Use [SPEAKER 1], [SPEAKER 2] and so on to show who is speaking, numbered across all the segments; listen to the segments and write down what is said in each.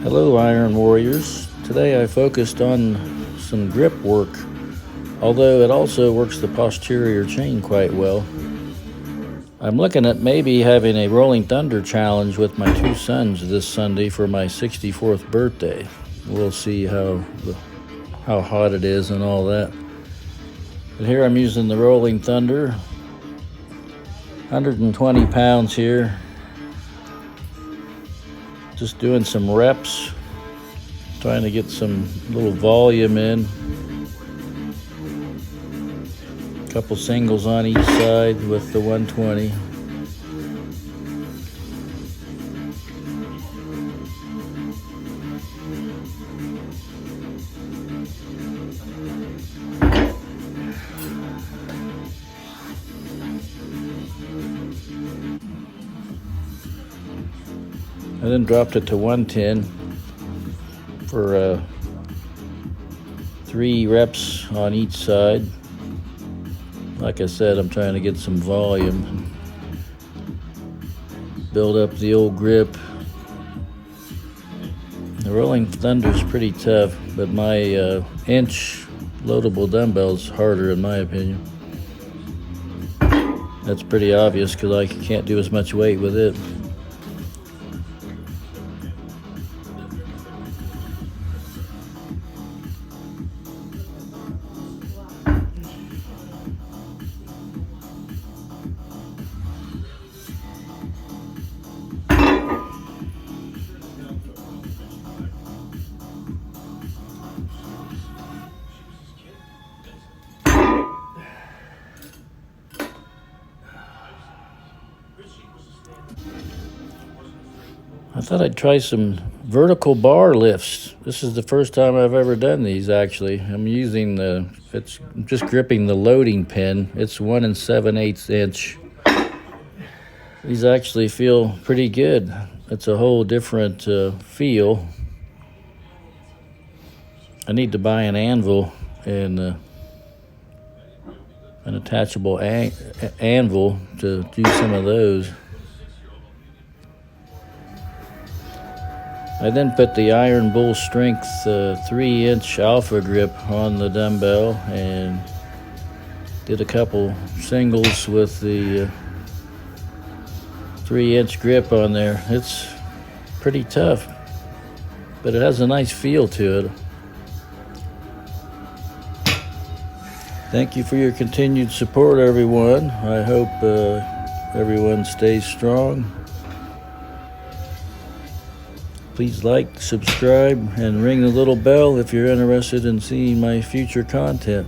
[SPEAKER 1] Hello Iron Warriors. Today I focused on some grip work, although it also works the posterior chain quite well. I'm looking at maybe having a Rolling Thunder challenge with my two sons this Sunday for my 64th birthday. We'll see how hot it is and all that. But here I'm using the Rolling Thunder, 120 pounds here. Just doing some reps, trying to get some little volume in. A couple singles on each side with the 120. I then dropped it to 110 for 3 reps on each side. Like I said, I'm trying to get some volume, build up the old grip. The Rolling Thunder's pretty tough, but my inch loadable dumbbell's harder in my opinion. That's pretty obvious because I can't do as much weight with it. I thought I'd try some vertical bar lifts. This is the first time I've ever done these, actually. I'm using I'm just gripping the loading pin. It's 1 7/8 inch. These actually feel pretty good. It's a whole different feel. I need to buy an anvil and an attachable anvil to do some of those. I then put the Iron Bull Strength 3-inch alpha grip on the dumbbell and did a couple singles with the 3-inch grip on there. It's pretty tough, but it has a nice feel to it. Thank you for your continued support, everyone. I hope everyone stays strong. Please like, subscribe, and ring the little bell if you're interested in seeing my future content.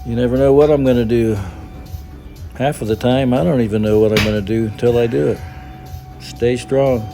[SPEAKER 1] You never know what I'm going to do. Half of the time, I don't even know what I'm going to do until I do it. Stay strong.